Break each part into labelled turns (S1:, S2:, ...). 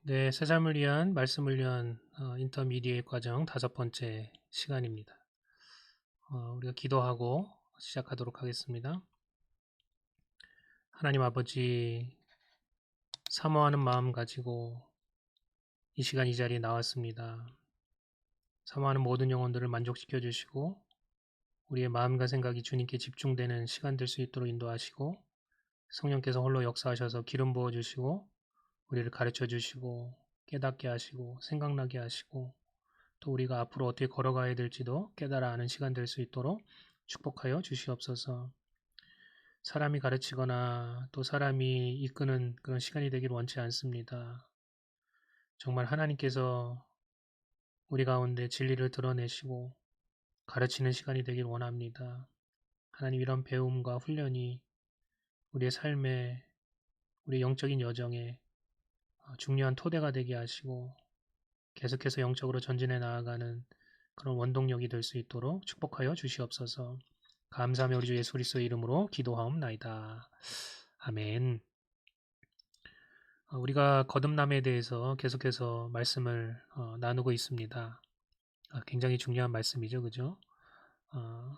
S1: 네, 세상을 위한 말씀을 위한 인터미디에이트 과정 5번째 시간입니다. 우리가 기도하고 시작하도록 하겠습니다. 하나님 아버지, 사모하는 마음 가지고 이 시간 이 자리에 나왔습니다. 사모하는 모든 영혼들을 만족시켜 주시고 우리의 마음과 생각이 주님께 집중되는 시간 될 수 있도록 인도하시고 성령께서 홀로 역사하셔서 기름 부어 주시고 우리를 가르쳐 주시고 깨닫게 하시고 생각나게 하시고 또 우리가 앞으로 어떻게 걸어가야 될지도 깨달아 아는 시간 될 수 있도록 축복하여 주시옵소서. 사람이 가르치거나 또 사람이 이끄는 그런 시간이 되길 원치 않습니다. 정말 하나님께서 우리 가운데 진리를 드러내시고 가르치는 시간이 되길 원합니다. 하나님, 이런 배움과 훈련이 우리의 삶에, 우리 영적인 여정에 중요한 토대가 되게 하시고 계속해서 영적으로 전진해 나아가는 그런 원동력이 될 수 있도록 축복하여 주시옵소서. 감사하며 우리 주 예수 그리스도의 이름으로 기도하옵나이다. 아멘. 우리가 거듭남에 대해서 계속해서 말씀을 나누고 있습니다. 굉장히 중요한 말씀이죠, 그죠? 어,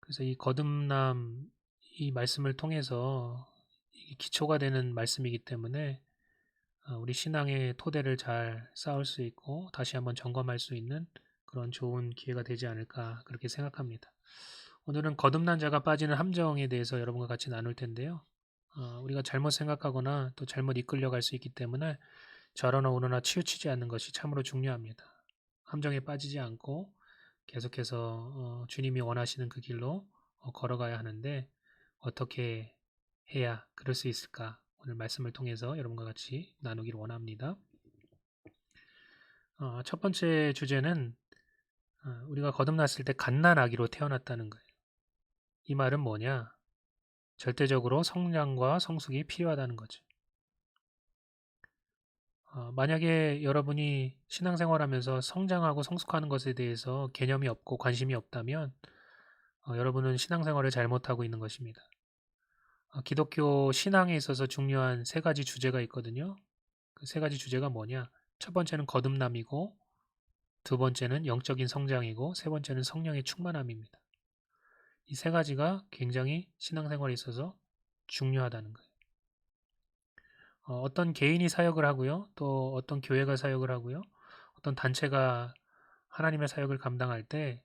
S1: 그래서 이 거듭남, 이 말씀을 통해서 이게 기초가 되는 말씀이기 때문에 우리 신앙의 토대를 잘 쌓을 수 있고 다시 한번 점검할 수 있는 그런 좋은 기회가 되지 않을까 그렇게 생각합니다. 오늘은 거듭난 자가 빠지는 함정에 대해서 여러분과 같이 나눌 텐데요. 우리가 잘못 생각하거나 또 잘못 이끌려갈 수 있기 때문에 좌로나 우로나 치우치지 않는 것이 참으로 중요합니다. 함정에 빠지지 않고 계속해서 주님이 원하시는 그 길로 걸어가야 하는데 어떻게 해야 그럴 수 있을까? 오늘 말씀을 통해서 여러분과 같이 나누기를 원합니다. 첫 번째 주제는 우리가 거듭났을 때 갓난아기로 태어났다는 거예요. 이 말은 뭐냐? 절대적으로 성량과 성숙이 필요하다는 거죠. 만약에 여러분이 신앙생활하면서 성장하고 성숙하는 것에 대해서 개념이 없고 관심이 없다면 여러분은 신앙생활을 잘못하고 있는 것입니다. 기독교 신앙에 있어서 중요한 3가지 주제가 있거든요. 그 3가지 주제가 뭐냐? 첫 번째는 거듭남이고, 두 번째는 영적인 성장이고, 세 번째는 성령의 충만함입니다. 이 3가지가 굉장히 신앙생활에 있어서 중요하다는 거예요. 어떤 개인이 사역을 하고요. 또 어떤 교회가 사역을 하고요. 어떤 단체가 하나님의 사역을 감당할 때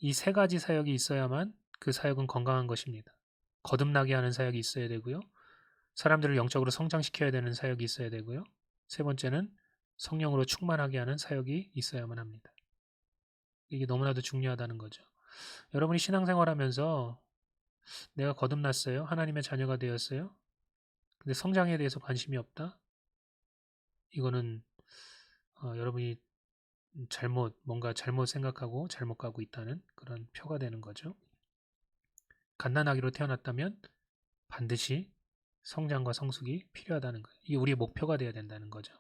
S1: 이 3가지 사역이 있어야만 그 사역은 건강한 것입니다. 거듭나게 하는 사역이 있어야 되고요. 사람들을 영적으로 성장시켜야 되는 사역이 있어야 되고요. 세 번째는 성령으로 충만하게 하는 사역이 있어야만 합니다. 이게 너무나도 중요하다는 거죠. 여러분이 신앙생활하면서 내가 거듭났어요. 하나님의 자녀가 되었어요. 근데 성장에 대해서 관심이 없다? 이거는 여러분이 뭔가 잘못 생각하고 잘못 가고 있다는 그런 표가 되는 거죠. 갓난아기로 태어났다면 반드시 성장과 성숙이 필요하다는 거예요. 이게 우리의 목표가 되어야 된다는 거죠.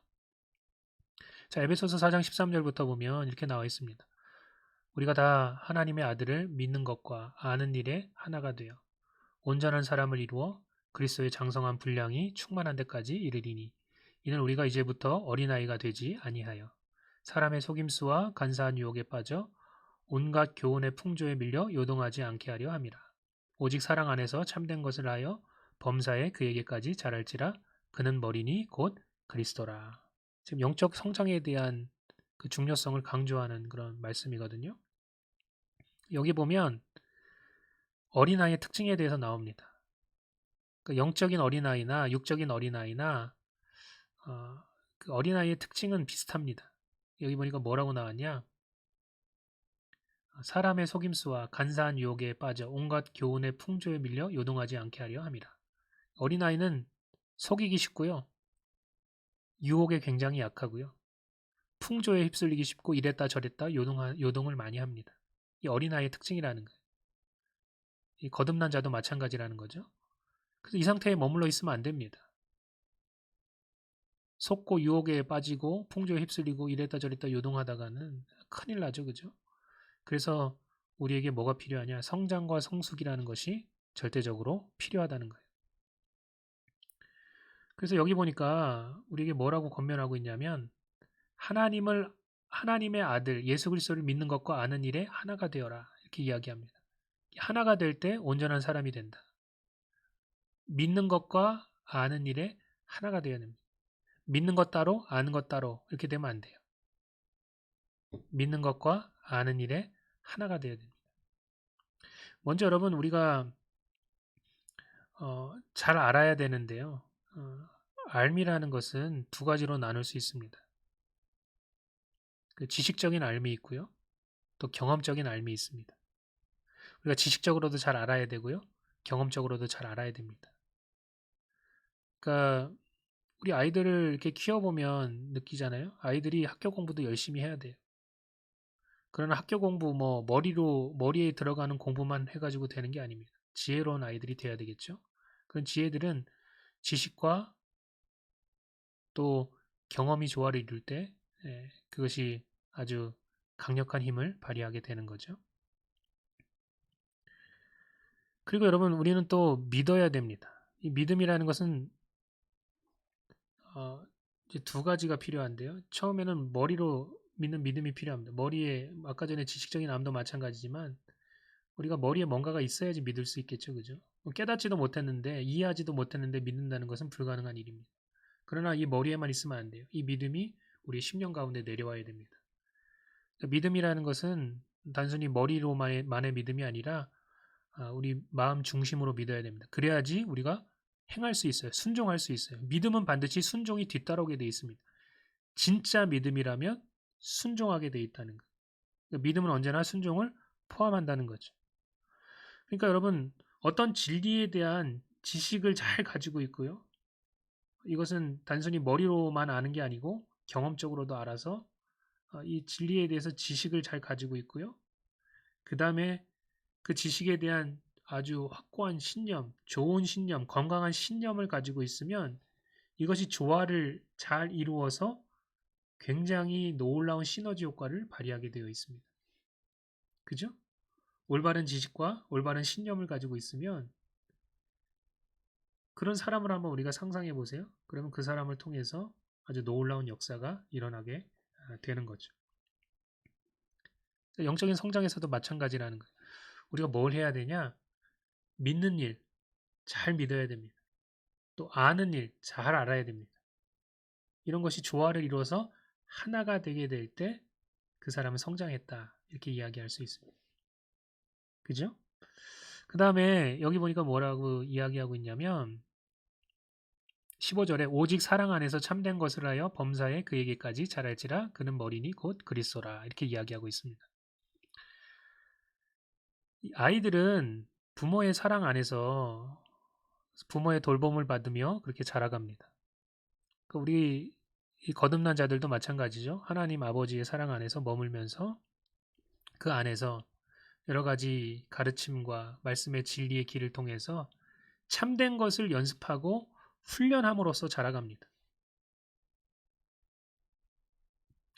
S1: 자, 에베소서 4장 13절부터 보면 이렇게 나와 있습니다. 우리가 다 하나님의 아들을 믿는 것과 아는 일에 하나가 되어 온전한 사람을 이루어 그리스도의 장성한 분량이 충만한 데까지 이르리니 이는 우리가 이제부터 어린아이가 되지 아니하여 사람의 속임수와 간사한 유혹에 빠져 온갖 교훈의 풍조에 밀려 요동하지 않게 하려 함이라. 오직 사랑 안에서 참된 것을 하여 범사에 그에게까지 자랄지라. 그는 머리니 곧 그리스도라. 지금 영적 성장에 대한 그 중요성을 강조하는 그런 말씀이거든요. 여기 보면 어린아이의 특징에 대해서 나옵니다. 그 영적인 어린아이나 육적인 어린아이나 그 어린아이의 특징은 비슷합니다. 여기 보니까 뭐라고 나왔냐? 사람의 속임수와 간사한 유혹에 빠져 온갖 교훈의 풍조에 밀려 요동하지 않게 하려 함이라. 어린아이는 속이기 쉽고요. 유혹에 굉장히 약하고요. 풍조에 휩쓸리기 쉽고 이랬다 저랬다 요동을 많이 합니다. 이 어린아이의 특징이라는 거예요. 이 거듭난 자도 마찬가지라는 거죠. 그래서 이 상태에 머물러 있으면 안 됩니다. 속고 유혹에 빠지고 풍조에 휩쓸리고 이랬다 저랬다 요동하다가는 큰일 나죠. 그죠? 그래서 우리에게 뭐가 필요하냐? 성장과 성숙이라는 것이 절대적으로 필요하다는 거예요. 그래서 여기 보니까 우리에게 뭐라고 권면하고 있냐면 하나님의 아들 예수 그리스도를 믿는 것과 아는 일에 하나가 되어라 이렇게 이야기합니다. 하나가 될 때 온전한 사람이 된다. 믿는 것과 아는 일에 하나가 되어야 됩니다. 믿는 것 따로 아는 것 따로 이렇게 되면 안 돼요. 믿는 것과 아는 일에 하나가 되어야 됩니다. 먼저 여러분 우리가 잘 알아야 되는데요. 알미라는 것은 두 가지로 나눌 수 있습니다. 그 지식적인 알미 있고요. 또 경험적인 알미 있습니다. 우리가 지식적으로도 잘 알아야 되고요. 경험적으로도 잘 알아야 됩니다. 그러니까 우리 아이들을 이렇게 키워보면 느끼잖아요. 아이들이 학교 공부도 열심히 해야 돼요. 그러나 학교 공부 머리에 들어가는 공부만 해가지고 되는 게 아닙니다. 지혜로운 아이들이 돼야 되겠죠. 그런 지혜들은 지식과 또 경험이 조화를 이룰 때 그것이 아주 강력한 힘을 발휘하게 되는 거죠. 그리고 여러분 우리는 또 믿어야 됩니다. 이 믿음이라는 것은 이제 두 가지가 필요한데요. 처음에는 머리로 믿는 믿음이 필요합니다. 머리에 아까 전에 지식적인 암도 마찬가지지만 우리가 머리에 뭔가가 있어야지 믿을 수 있겠죠. 그죠? 깨닫지도 못했는데 이해하지도 못했는데 믿는다는 것은 불가능한 일입니다. 그러나 이 머리에만 있으면 안 돼요. 이 믿음이 우리 심령 가운데 내려와야 됩니다. 믿음이라는 것은 단순히 머리로만의 믿음이 아니라 우리 마음 중심으로 믿어야 됩니다. 그래야지 우리가 행할 수 있어요. 순종할 수 있어요. 믿음은 반드시 순종이 뒤따라오게 되어 있습니다. 진짜 믿음이라면 순종하게 되어 있다는 거예요. 그러니까 믿음은 언제나 순종을 포함한다는 거죠. 그러니까 여러분 어떤 진리에 대한 지식을 잘 가지고 있고요. 이것은 단순히 머리로만 아는 게 아니고 경험적으로도 알아서 이 진리에 대해서 지식을 잘 가지고 있고요. 그 다음에 그 지식에 대한 아주 확고한 신념, 좋은 신념, 건강한 신념을 가지고 있으면 이것이 조화를 잘 이루어서 굉장히 놀라운 시너지 효과를 발휘하게 되어 있습니다. 그죠? 올바른 지식과 올바른 신념을 가지고 있으면 그런 사람을 한번 우리가 상상해 보세요. 그러면 그 사람을 통해서 아주 놀라운 역사가 일어나게 되는 거죠. 영적인 성장에서도 마찬가지라는 거예요. 우리가 뭘 해야 되냐? 믿는 일 잘 믿어야 됩니다. 또 아는 일 잘 알아야 됩니다. 이런 것이 조화를 이루어서 하나가 되게 될 때 그 사람은 성장했다. 이렇게 이야기할 수 있습니다. 그죠? 그 다음에 여기 보니까 뭐라고 이야기하고 있냐면 15절에 오직 사랑 안에서 참된 것을 하여 범사에 그에게까지 자랄지라 그는 머리니 곧 그리스도라 이렇게 이야기하고 있습니다. 아이들은 부모의 사랑 안에서 부모의 돌봄을 받으며 그렇게 자라갑니다. 우리 이 거듭난 자들도 마찬가지죠. 하나님 아버지의 사랑 안에서 머물면서 그 안에서 여러 가지 가르침과 말씀의 진리의 길을 통해서 참된 것을 연습하고 훈련함으로써 자라갑니다.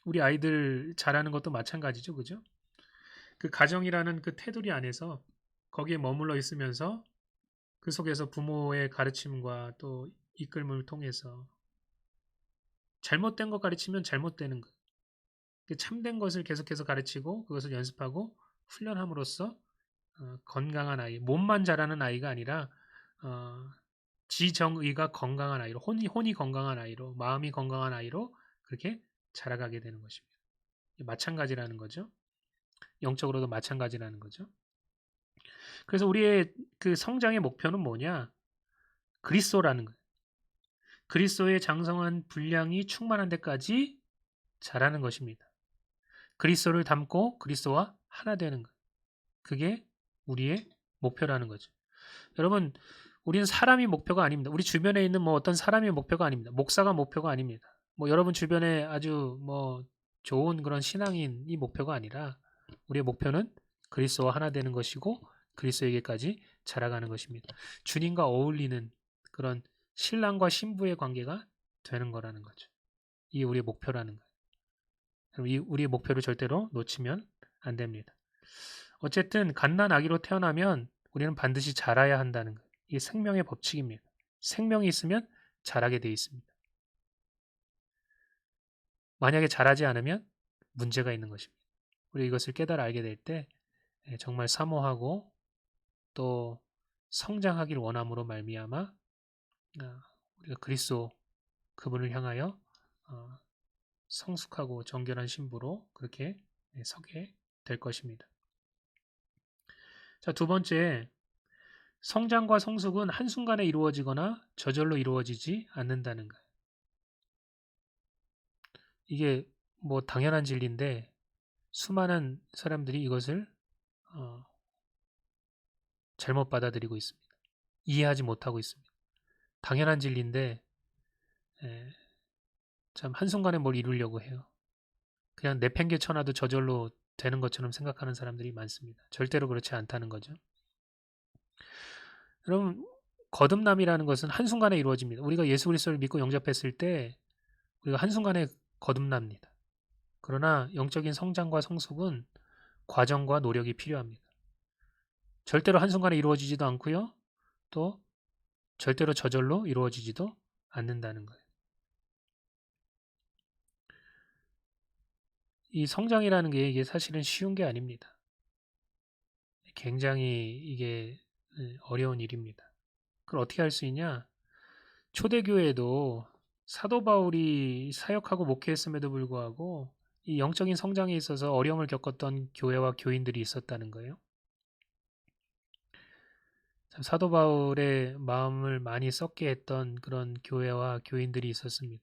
S1: 우리 아이들 자라는 것도 마찬가지죠. 그죠? 그 가정이라는 그 테두리 안에서 거기에 머물러 있으면서 그 속에서 부모의 가르침과 또 이끌림을 통해서 잘못된 것 가르치면 잘못되는 것, 참된 것을 계속해서 가르치고 그것을 연습하고 훈련함으로써 건강한 아이, 몸만 자라는 아이가 아니라 지정의가 건강한 아이로, 혼이 건강한 아이로, 마음이 건강한 아이로 그렇게 자라가게 되는 것입니다. 마찬가지라는 거죠. 영적으로도 마찬가지라는 거죠. 그래서 우리의 그 성장의 목표는 뭐냐? 그리스도라는 거예요. 그리스도의 장성한 분량이 충만한 데까지 자라는 것입니다. 그리스도를 닮고 그리스도와 하나 되는 것. 그게 우리의 목표라는 거죠. 여러분, 우리는 사람이 목표가 아닙니다. 우리 주변에 있는 어떤 사람이 목표가 아닙니다. 목사가 목표가 아닙니다. 여러분 주변에 아주 좋은 그런 신앙인이 목표가 아니라 우리의 목표는 그리스도와 하나 되는 것이고 그리스도에게까지 자라가는 것입니다. 주님과 어울리는 그런 신랑과 신부의 관계가 되는 거라는 거죠. 이게 우리의 목표라는 거예요. 우리의 목표를 절대로 놓치면 안 됩니다. 어쨌든 갓난 아기로 태어나면 우리는 반드시 자라야 한다는 거예요. 이게 생명의 법칙입니다. 생명이 있으면 자라게 되어 있습니다. 만약에 자라지 않으면 문제가 있는 것입니다. 우리 이것을 깨달아 알게 될 때 정말 사모하고 또 성장하길 원함으로 말미암아 우리가 그리스도 그분을 향하여 성숙하고 정결한 신부로 그렇게 서게 될 것입니다. 자, 두 번째, 성장과 성숙은 한순간에 이루어지거나 저절로 이루어지지 않는다는 거예요. 이게 뭐 당연한 진리인데 수많은 사람들이 이것을 잘못 받아들이고 있습니다. 이해하지 못하고 있습니다. 당연한 진리인데 참 한순간에 뭘 이루려고 해요. 그냥 내팽개쳐놔도 저절로 되는 것처럼 생각하는 사람들이 많습니다. 절대로 그렇지 않다는 거죠. 여러분, 거듭남이라는 것은 한순간에 이루어집니다. 우리가 예수 그리스도를 믿고 영접했을 때 우리가 한순간에 거듭납니다. 그러나 영적인 성장과 성숙은 과정과 노력이 필요합니다. 절대로 한순간에 이루어지지도 않고요. 또 절대로 저절로 이루어지지도 않는다는 거예요. 이 성장이라는 게 이게 사실은 쉬운 게 아닙니다. 굉장히 이게 어려운 일입니다. 그걸 어떻게 할 수 있냐? 초대교회도 사도 바울이 사역하고 목회했음에도 불구하고 이 영적인 성장에 있어서 어려움을 겪었던 교회와 교인들이 있었다는 거예요. 사도 바울의 마음을 많이 썩게 했던 그런 교회와 교인들이 있었습니다.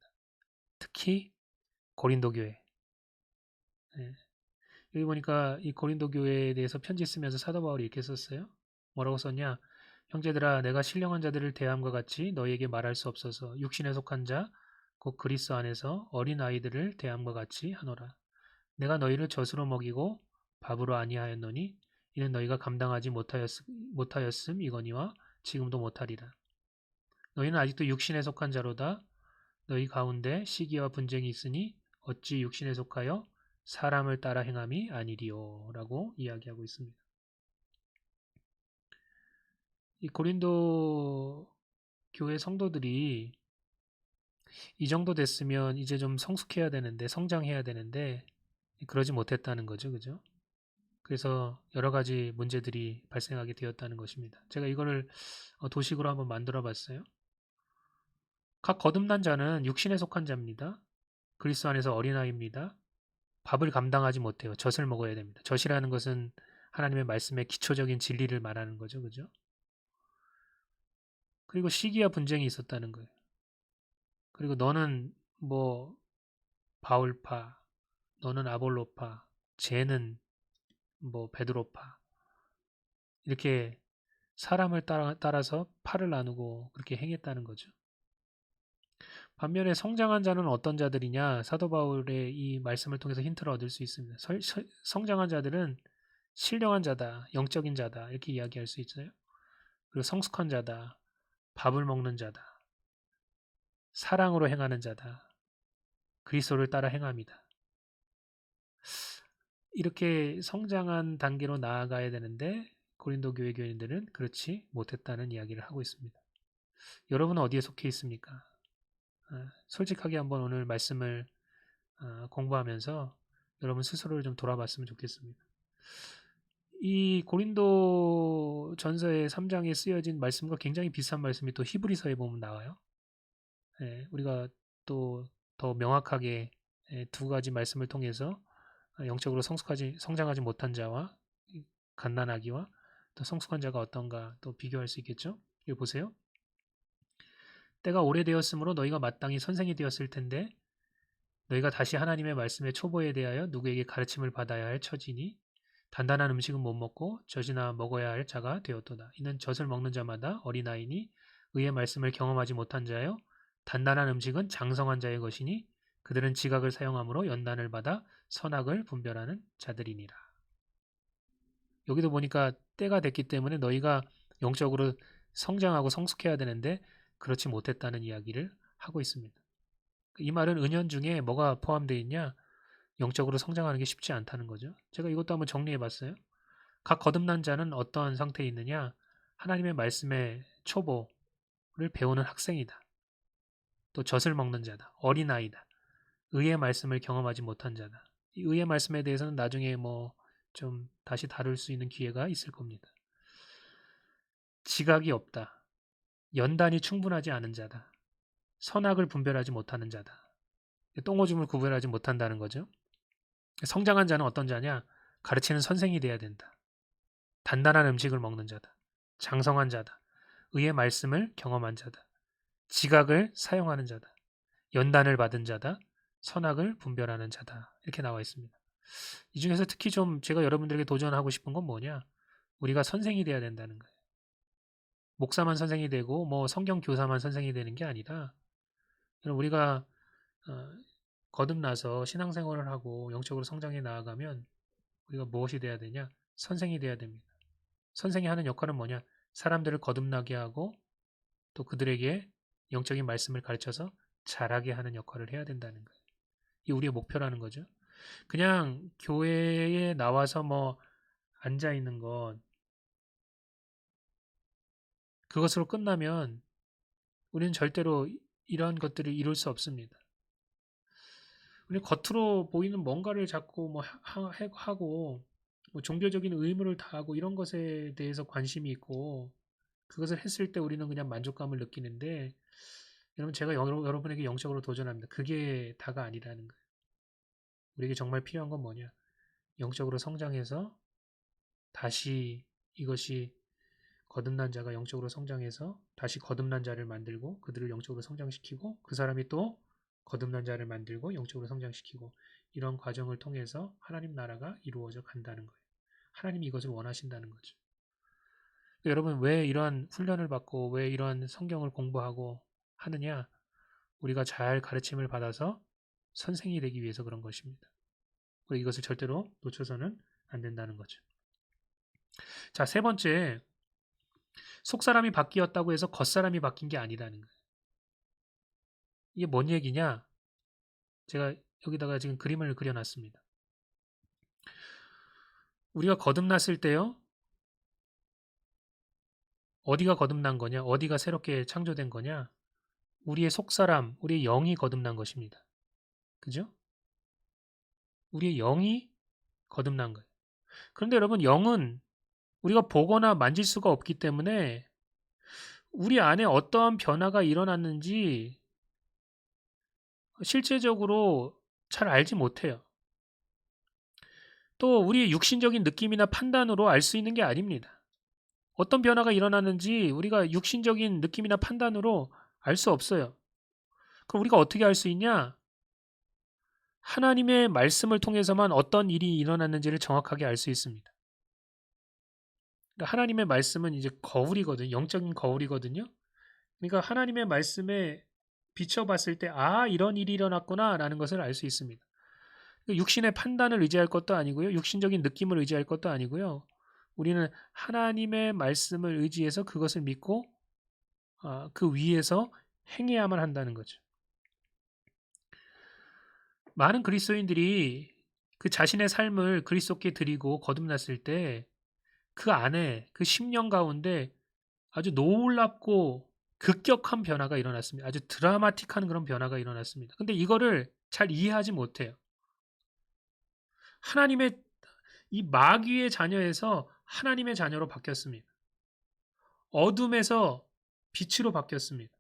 S1: 특히 고린도 교회. 여기 보니까 이 고린도 교회에 대해서 편지 쓰면서 사도 바울이 이렇게 썼어요. 뭐라고 썼냐? 형제들아, 내가 신령한 자들을 대함과 같이 너희에게 말할 수 없어서 육신에 속한 자, 곧 그리스도 안에서 어린 아이들을 대함과 같이 하노라. 내가 너희를 젖으로 먹이고 밥으로 아니하였노니 이는 너희가 감당하지 못하였음이거니와 지금도 못하리라. 너희는 아직도 육신에 속한 자로다. 너희 가운데 시기와 분쟁이 있으니 어찌 육신에 속하여 사람을 따라 행함이 아니리요 라고 이야기하고 있습니다. 이 고린도 교회 성도들이 이 정도 됐으면 이제 좀 성숙해야 되는데 성장해야 되는데 그러지 못했다는 거죠. 그죠? 그래서 여러 가지 문제들이 발생하게 되었다는 것입니다. 제가 이거를 도식으로 한번 만들어 봤어요. 각 거듭난 자는 육신에 속한 자입니다. 그리스도 안에서 어린아이입니다. 밥을 감당하지 못해요. 젖을 먹어야 됩니다. 젖이라는 것은 하나님의 말씀의 기초적인 진리를 말하는 거죠. 그죠? 그리고 시기와 분쟁이 있었다는 거예요. 그리고 너는 뭐 바울파, 너는 아볼로파, 쟤는 뭐 베드로파 이렇게 사람을 따라서 팔을 나누고 그렇게 행했다는 거죠. 반면에 성장한 자는 어떤 자들이냐? 사도 바울의 이 말씀을 통해서 힌트를 얻을 수 있습니다. 성장한 자들은 신령한 자다, 영적인 자다 이렇게 이야기할 수 있어요. 그리고 성숙한 자다, 밥을 먹는 자다, 사랑으로 행하는 자다, 그리스도를 따라 행합니다. 이렇게 성장한 단계로 나아가야 되는데 고린도 교회 교인들은 그렇지 못했다는 이야기를 하고 있습니다. 여러분은 어디에 속해 있습니까? 솔직하게 한번 오늘 말씀을 공부하면서 여러분 스스로를 좀 돌아봤으면 좋겠습니다. 이 고린도 전서의 3장에 쓰여진 말씀과 굉장히 비슷한 말씀이 또 히브리서에 보면 나와요. 우리가 또 더 명확하게 두 가지 말씀을 통해서 영적으로 성장하지 못한 자와 갓난아기와 또 성숙한 자가 어떤가 또 비교할 수 있겠죠. 여기 보세요. 때가 오래되었으므로 너희가 마땅히 선생이 되었을 텐데 너희가 다시 하나님의 말씀의 초보에 대하여 누구에게 가르침을 받아야 할 처지니 단단한 음식은 못 먹고 젖이나 먹어야 할 자가 되었도다. 이는 젖을 먹는 자마다 어린아이니 의의 말씀을 경험하지 못한 자요 단단한 음식은 장성한 자의 것이니 그들은 지각을 사용함으로 연단을 받아 선악을 분별하는 자들이니라. 여기도 보니까 때가 됐기 때문에 너희가 영적으로 성장하고 성숙해야 되는데 그렇지 못했다는 이야기를 하고 있습니다. 이 말은 은연중에 뭐가 포함되어 있냐? 영적으로 성장하는 게 쉽지 않다는 거죠. 제가 이것도 한번 정리해 봤어요. 각 거듭난 자는 어떠한 상태에 있느냐? 하나님의 말씀의 초보를 배우는 학생이다. 또 젖을 먹는 자다, 어린아이다, 의의 말씀을 경험하지 못한 자다. 이 의의 말씀에 대해서는 나중에 뭐 좀 다시 다룰 수 있는 기회가 있을 겁니다. 지각이 없다, 연단이 충분하지 않은 자다, 선악을 분별하지 못하는 자다. 똥오줌을 구별하지 못한다는 거죠. 성장한 자는 어떤 자냐? 가르치는 선생이 돼야 된다. 단단한 음식을 먹는 자다. 장성한 자다. 의의 말씀을 경험한 자다. 지각을 사용하는 자다. 연단을 받은 자다. 선악을 분별하는 자다. 이렇게 나와 있습니다. 이 중에서 특히 좀 제가 여러분들에게 도전하고 싶은 건 뭐냐? 우리가 선생이 돼야 된다는 거예요. 목사만 선생이 되고 뭐 성경 교사만 선생이 되는 게 아니라 우리가 거듭나서 신앙생활을 하고 영적으로 성장해 나아가면 우리가 무엇이 돼야 되냐? 선생이 돼야 됩니다. 선생이 하는 역할은 뭐냐? 사람들을 거듭나게 하고 또 그들에게 영적인 말씀을 가르쳐서 자라게 하는 역할을 해야 된다는 거예요. 이 우리의 목표라는 거죠. 그냥 교회에 나와서 뭐 앉아 있는 것, 그것으로 끝나면 우리는 절대로 이러한 것들을 이룰 수 없습니다. 우리 겉으로 보이는 뭔가를 자꾸 뭐 하고 뭐 종교적인 의무를 다하고 이런 것에 대해서 관심이 있고 그것을 했을 때 우리는 그냥 만족감을 느끼는데 여러분, 제가 여러분에게 영적으로 도전합니다. 그게 다가 아니라는 거예요. 우리에게 정말 필요한 건 뭐냐? 영적으로 성장해서 다시 이것이 거듭난 자가 영적으로 성장해서 다시 거듭난 자를 만들고 그들을 영적으로 성장시키고 그 사람이 또 거듭난 자를 만들고 영적으로 성장시키고 이런 과정을 통해서 하나님 나라가 이루어져 간다는 거예요. 하나님이 이것을 원하신다는 거죠. 여러분, 왜 이러한 훈련을 받고 왜 이러한 성경을 공부하고 하느냐? 우리가 잘 가르침을 받아서 선생이 되기 위해서 그런 것입니다. 그리고 이것을 절대로 놓쳐서는 안 된다는 거죠. 자, 세 번째, 속사람이 바뀌었다고 해서 겉사람이 바뀐 게 아니라는 거예요. 이게 뭔 얘기냐? 제가 여기다가 지금 그림을 그려놨습니다. 우리가 거듭났을 때요, 어디가 거듭난 거냐? 어디가 새롭게 창조된 거냐? 우리의 속사람, 우리의 영이 거듭난 것입니다. 그죠? 우리의 영이 거듭난 거예요. 그런데 여러분, 영은 우리가 보거나 만질 수가 없기 때문에 우리 안에 어떠한 변화가 일어났는지 실제적으로 잘 알지 못해요. 또 우리의 육신적인 느낌이나 판단으로 알 수 있는 게 아닙니다. 어떤 변화가 일어났는지 우리가 육신적인 느낌이나 판단으로 알 수 없어요. 그럼 우리가 어떻게 알 수 있냐? 하나님의 말씀을 통해서만 어떤 일이 일어났는지를 정확하게 알 수 있습니다. 그러니까 하나님의 말씀은 이제 거울이거든요. 영적인 거울이거든요. 그러니까 하나님의 말씀에 비춰봤을 때, 아, 이런 일이 일어났구나 라는 것을 알 수 있습니다. 육신의 판단을 의지할 것도 아니고요. 육신적인 느낌을 의지할 것도 아니고요. 우리는 하나님의 말씀을 의지해서 그것을 믿고 그 위에서 행해야만 한다는 거죠. 많은 그리스도인들이 그 자신의 삶을 그리스도께 드리고 거듭났을 때 그 안에 그 10년 가운데 아주 놀랍고 급격한 변화가 일어났습니다. 아주 드라마틱한 그런 변화가 일어났습니다. 근데 이거를 잘 이해하지 못해요. 하나님의 이 마귀의 자녀에서 하나님의 자녀로 바뀌었습니다. 어둠에서 빛으로 바뀌었습니다.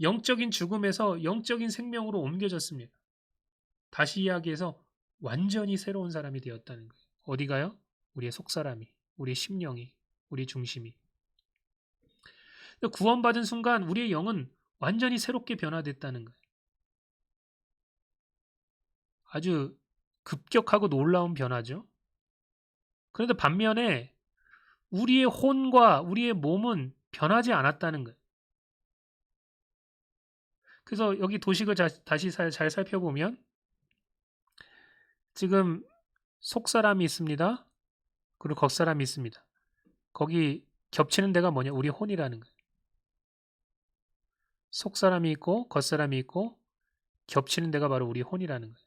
S1: 영적인 죽음에서 영적인 생명으로 옮겨졌습니다. 다시 이야기해서 완전히 새로운 사람이 되었다는 거예요. 어디가요? 우리의 속사람이, 우리의 심령이, 우리 중심이. 구원받은 순간 우리의 영은 완전히 새롭게 변화됐다는 거예요. 아주 급격하고 놀라운 변화죠. 그런데 반면에 우리의 혼과 우리의 몸은 변하지 않았다는 거예요. 그래서 여기 도식을 다시 잘 살펴보면 지금 속사람이 있습니다. 그리고 겉사람이 있습니다. 거기 겹치는 데가 뭐냐? 우리 혼이라는 거예요. 속사람이 있고 겉사람이 있고 겹치는 데가 바로 우리 혼이라는 거예요.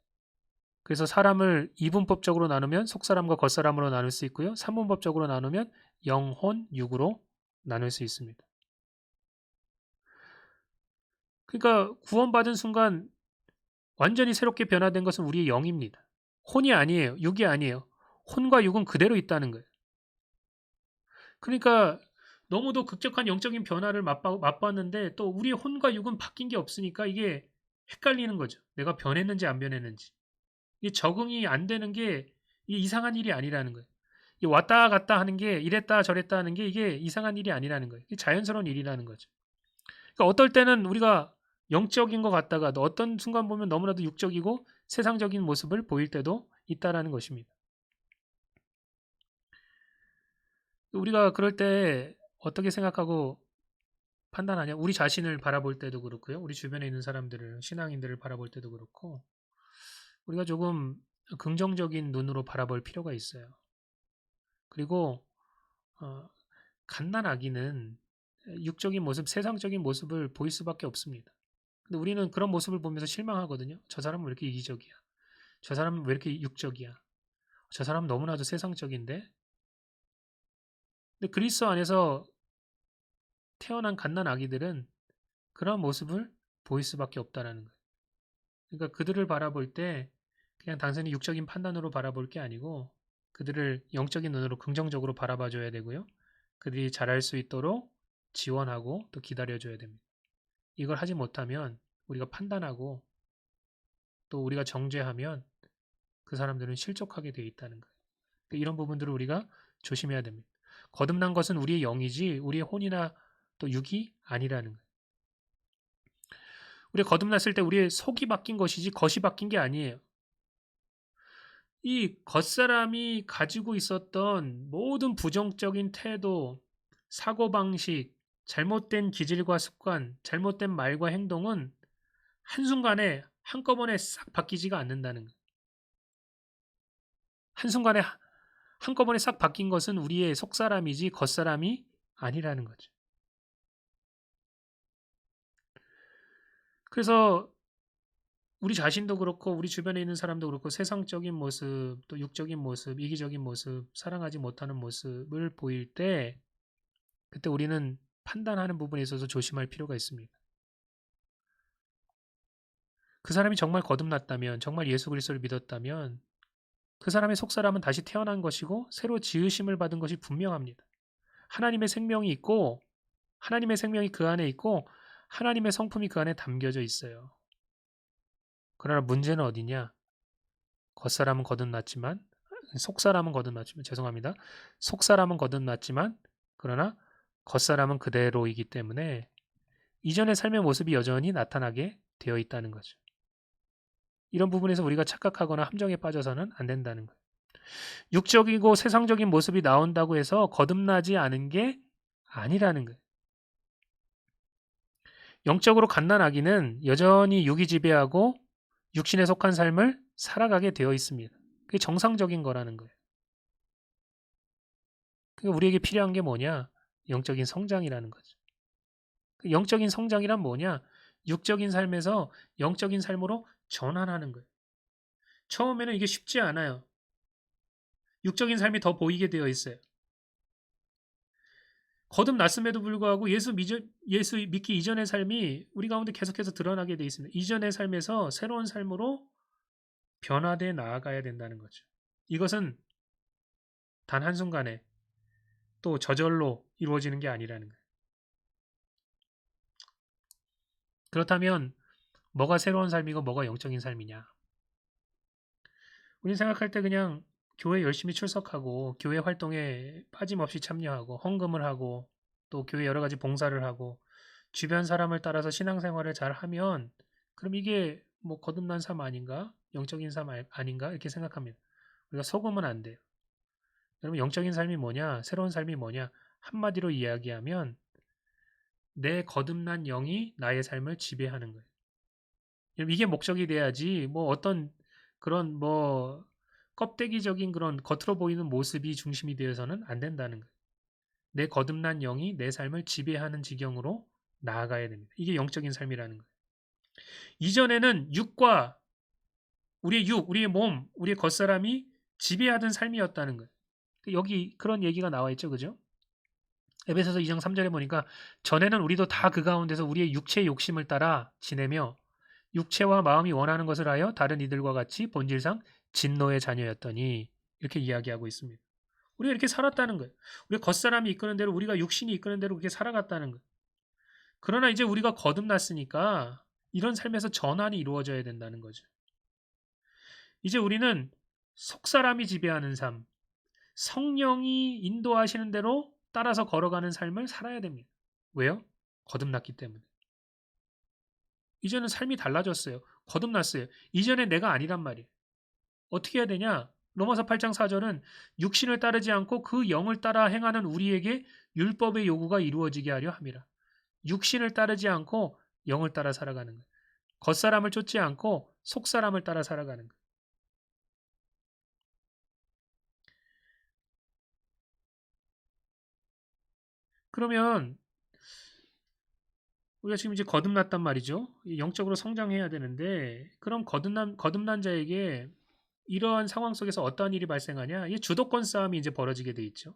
S1: 그래서 사람을 이분법적으로 나누면 속사람과 겉사람으로 나눌 수 있고요. 삼분법적으로 나누면 영혼, 육으로 나눌 수 있습니다. 그러니까 구원받은 순간 완전히 새롭게 변화된 것은 우리의 영입니다. 혼이 아니에요. 육이 아니에요. 혼과 육은 그대로 있다는 거예요. 그러니까 너무도 극적한 영적인 변화를 맛봤는데 또 우리의 혼과 육은 바뀐 게 없으니까 이게 헷갈리는 거죠. 내가 변했는지 안 변했는지. 이게 적응이 안 되는 게 이상한 일이 아니라는 거예요. 이 왔다 갔다 하는 게 이랬다 저랬다 하는 게 이게 이상한 일이 아니라는 거예요. 이게 자연스러운 일이라는 거죠. 그러니까 어떨 때는 우리가 영적인 것 같다가 또 어떤 순간 보면 너무나도 육적이고 세상적인 모습을 보일 때도 있다라는 것입니다. 우리가 그럴 때 어떻게 생각하고 판단하냐? 우리 자신을 바라볼 때도 그렇고요. 우리 주변에 있는 사람들을, 신앙인들을 바라볼 때도 그렇고, 우리가 조금 긍정적인 눈으로 바라볼 필요가 있어요. 그리고 어, 갓난아기는 육적인 모습, 세상적인 모습을 보일 수밖에 없습니다. 근데 우리는 그런 모습을 보면서 실망하거든요. 저 사람은 왜 이렇게 이기적이야? 저 사람은 왜 이렇게 육적이야? 저 사람은 너무나도 세상적인데? 근데 그리스도 안에서 태어난 갓난아기들은 그런 모습을 보일 수밖에 없다라는 거예요. 그러니까 그들을 바라볼 때 그냥 단순히 육적인 판단으로 바라볼 게 아니고 그들을 영적인 눈으로 긍정적으로 바라봐 줘야 되고요. 그들이 잘할 수 있도록 지원하고 또 기다려 줘야 됩니다. 이걸 하지 못하면 우리가 판단하고 또 우리가 정죄하면 그 사람들은 실족하게 되어 있다는 거예요. 이런 부분들을 우리가 조심해야 됩니다. 거듭난 것은 우리의 영이지 우리의 혼이나 또 육이 아니라는 거예요. 우리가 거듭났을 때 우리의 속이 바뀐 것이지 겉이 바뀐 게 아니에요. 이 겉사람이 가지고 있었던 모든 부정적인 태도, 사고방식, 잘못된 기질과 습관, 잘못된 말과 행동은 한순간에 한꺼번에 싹 바뀌지가 않는다는 거예요. 한순간에 한꺼번에 싹 바뀐 것은 우리의 속사람이지 겉사람이 아니라는 거죠. 그래서 우리 자신도 그렇고 우리 주변에 있는 사람도 그렇고 세상적인 모습, 또 육적인 모습, 이기적인 모습, 사랑하지 못하는 모습을 보일 때 그때 우리는 판단하는 부분에 있어서 조심할 필요가 있습니다. 그 사람이 정말 거듭났다면, 정말 예수 그리스도를 믿었다면 그 사람의 속사람은 다시 태어난 것이고 새로 지으심을 받은 것이 분명합니다. 하나님의 생명이 있고 하나님의 생명이 그 안에 있고 하나님의 성품이 그 안에 담겨져 있어요. 그러나 문제는 어디냐? 겉사람은 거듭났지만 속사람은 거듭났지만 죄송합니다. 속사람은 거듭났지만 그러나 겉사람은 그대로이기 때문에 이전의 삶의 모습이 여전히 나타나게 되어 있다는 거죠. 이런 부분에서 우리가 착각하거나 함정에 빠져서는 안 된다는 거예요. 육적이고 세상적인 모습이 나온다고 해서 거듭나지 않은 게 아니라는 거예요. 영적으로 갓난아기는 여전히 육이 지배하고 육신에 속한 삶을 살아가게 되어 있습니다. 그게 정상적인 거라는 거예요. 그러니까 우리에게 필요한 게 뭐냐? 영적인 성장이라는 거죠. 영적인 성장이란 뭐냐? 육적인 삶에서 영적인 삶으로 전환하는 거예요. 처음에는 이게 쉽지 않아요. 육적인 삶이 더 보이게 되어 있어요. 거듭났음에도 불구하고 예수 믿기 이전의 삶이 우리 가운데 계속해서 드러나게 되어 있습니다. 이전의 삶에서 새로운 삶으로 변화되어 나아가야 된다는 거죠. 이것은 단 한순간에 또 저절로 이루어지는 게 아니라는 거예요. 그렇다면 뭐가 새로운 삶이고 뭐가 영적인 삶이냐? 우리는 생각할 때 그냥 교회 열심히 출석하고 교회 활동에 빠짐없이 참여하고 헌금을 하고 또 교회 여러 가지 봉사를 하고 주변 사람을 따라서 신앙생활을 잘 하면 그럼 이게 뭐 거듭난 삶 아닌가? 영적인 삶 아닌가? 이렇게 생각합니다. 우리가 속으면 안 돼요. 여러분 영적인 삶이 뭐냐? 새로운 삶이 뭐냐? 한마디로 이야기하면 내 거듭난 영이 나의 삶을 지배하는 거예요. 이게 목적이 돼야지 뭐 어떤 그런 뭐 껍데기적인 그런 겉으로 보이는 모습이 중심이 되어서는 안 된다는 거예요. 내 거듭난 영이 내 삶을 지배하는 지경으로 나아가야 됩니다. 이게 영적인 삶이라는 거예요. 이전에는 육과 우리의 육, 우리의 몸, 우리의 겉사람이 지배하던 삶이었다는 거예요. 여기 그런 얘기가 나와 있죠. 그죠? 에베소서 2장 3절에 보니까 전에는 우리도 다 그 가운데서 우리의 육체의 욕심을 따라 지내며 육체와 마음이 원하는 것을 하여 다른 이들과 같이 본질상 진노의 자녀였더니 이렇게 이야기하고 있습니다. 우리가 이렇게 살았다는 거예요. 우리가 겉사람이 이끄는 대로 우리가 육신이 이끄는 대로 그렇게 살아갔다는 거예요. 그러나 이제 우리가 거듭났으니까 이런 삶에서 전환이 이루어져야 된다는 거죠. 이제 우리는 속사람이 지배하는 삶, 성령이 인도하시는 대로 따라서 걸어가는 삶을 살아야 됩니다. 왜요? 거듭났기 때문에. 이제는 삶이 달라졌어요. 거듭났어요. 이전에 내가 아니란 말이에요. 어떻게 해야 되냐? 로마서 8장 4절은 육신을 따르지 않고 그 영을 따라 행하는 우리에게 율법의 요구가 이루어지게 하려 함이라. 육신을 따르지 않고 영을 따라 살아가는 거예요. 겉사람을 쫓지 않고 속사람을 따라 살아가는 거예요. 그러면 우리가 지금 이제 거듭났단 말이죠. 영적으로 성장해야 되는데 그럼 거듭난 자에게 이러한 상황 속에서 어떠한 일이 발생하냐? 이 주도권 싸움이 이제 벌어지게 돼 있죠.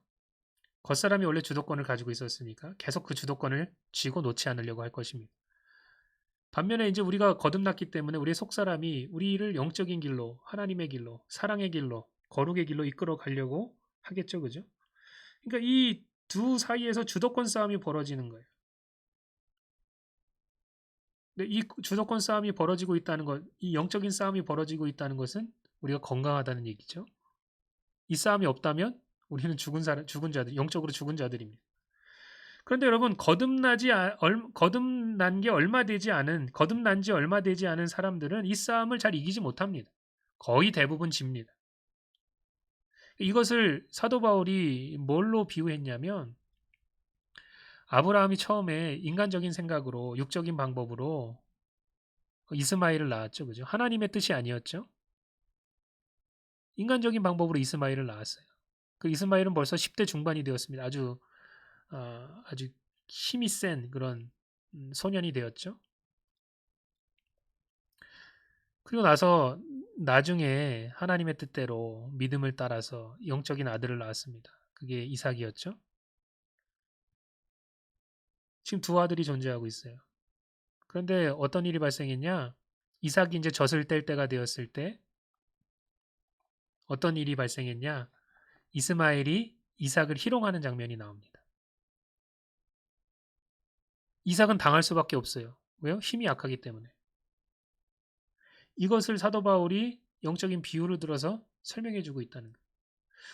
S1: 겉사람이 원래 주도권을 가지고 있었으니까 계속 그 주도권을 쥐고 놓지 않으려고 할 것입니다. 반면에 이제 우리가 거듭났기 때문에 우리의 속사람이 우리를 영적인 길로, 하나님의 길로, 사랑의 길로, 거룩의 길로 이끌어 가려고 하겠죠. 그죠? 그러니까 이 두 사이에서 주도권 싸움이 벌어지는 거예요. 근데 이 주도권 싸움이 벌어지고 있다는 것, 이 영적인 싸움이 벌어지고 있다는 것은 우리가 건강하다는 얘기죠. 이 싸움이 없다면 우리는 죽은 자들, 영적으로 죽은 자들입니다. 그런데 여러분 거듭난 지 얼마 되지 않은 사람들은 이 싸움을 잘 이기지 못합니다. 거의 대부분 집니다. 이것을 사도 바울이 뭘로 비유했냐면 아브라함이 처음에 인간적인 생각으로 육적인 방법으로 이스마엘을 낳았죠. 그죠? 하나님의 뜻이 아니었죠. 인간적인 방법으로 이스마엘을 낳았어요. 그 이스마엘은 벌써 10대 중반이 되었습니다. 아주 힘이 센 그런 소년이 되었죠. 그리고 나서 나중에 하나님의 뜻대로 믿음을 따라서 영적인 아들을 낳았습니다. 그게 이삭이었죠. 지금 두 아들이 존재하고 있어요. 그런데 어떤 일이 발생했냐? 이삭이 이제 젖을 뗄 때가 되었을 때 어떤 일이 발생했냐? 이스마엘이 이삭을 희롱하는 장면이 나옵니다. 이삭은 당할 수밖에 없어요. 왜요? 힘이 약하기 때문에. 이것을 사도 바울이 영적인 비유를 들어서 설명해 주고 있다는 거예요.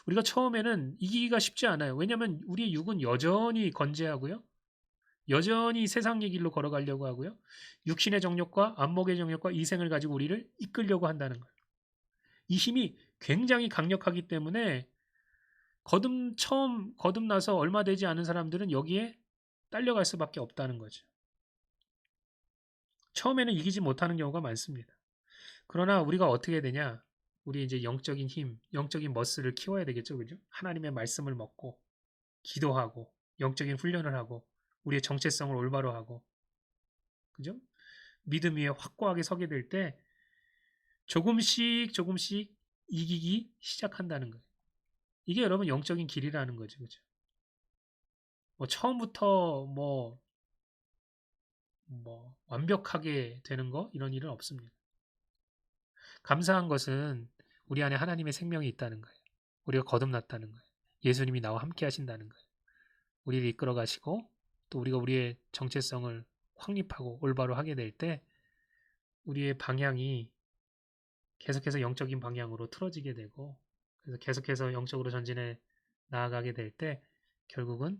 S1: 우리가 처음에는 이기기가 쉽지 않아요. 왜냐하면 우리의 육은 여전히 건재하고요. 여전히 세상의 길로 걸어가려고 하고요. 육신의 정욕과 안목의 정욕과 이생을 가지고 우리를 이끌려고 한다는 거예요. 이 힘이 굉장히 강력하기 때문에 처음 거듭나서 얼마 되지 않은 사람들은 여기에 딸려갈 수밖에 없다는 거죠. 처음에는 이기지 못하는 경우가 많습니다. 그러나 우리가 어떻게 되냐? 우리 이제 영적인 힘, 영적인 머슬을 키워야 되겠죠. 그죠? 하나님의 말씀을 먹고, 기도하고, 영적인 훈련을 하고, 우리의 정체성을 올바로 하고, 그죠? 믿음 위에 확고하게 서게 될 때, 조금씩 이기기 시작한다는 거예요. 이게 여러분 영적인 길이라는 거죠. 그죠? 뭐 처음부터 완벽하게 되는 거, 이런 일은 없습니다. 감사한 것은 우리 안에 하나님의 생명이 있다는 거예요. 우리가 거듭났다는 거예요. 예수님이 나와 함께 하신다는 거예요. 우리를 이끌어 가시고 또 우리가 우리의 정체성을 확립하고 올바로 하게 될 때 우리의 방향이 계속해서 영적인 방향으로 틀어지게 되고 그래서 계속해서 영적으로 전진해 나아가게 될 때 결국은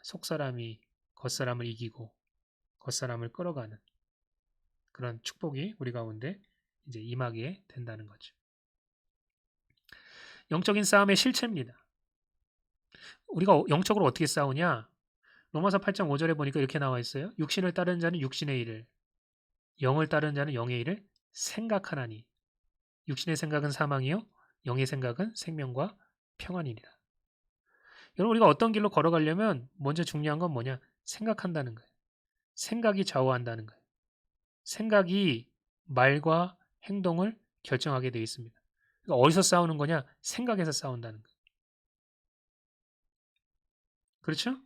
S1: 속사람이 겉사람을 이기고 겉사람을 끌어가는 그런 축복이 우리 가운데 이제 임하게 된다는 거죠. 영적인 싸움의 실체입니다. 우리가 영적으로 어떻게 싸우냐? 로마서 8장 5절에 보니까 이렇게 나와 있어요. 육신을 따르는 자는 육신의 일을, 영을 따르는 자는 영의 일을 생각하나니. 육신의 생각은 사망이요, 영의 생각은 생명과 평안이니라. 여러분 우리가 어떤 길로 걸어가려면 먼저 중요한 건 뭐냐? 생각한다는 거예요. 생각이 좌우한다는 거예요. 생각이 말과 행동을 결정하게 되어 있습니다. 그러니까 어디서 싸우는 거냐? 생각에서 싸운다는 거예요. 그렇죠?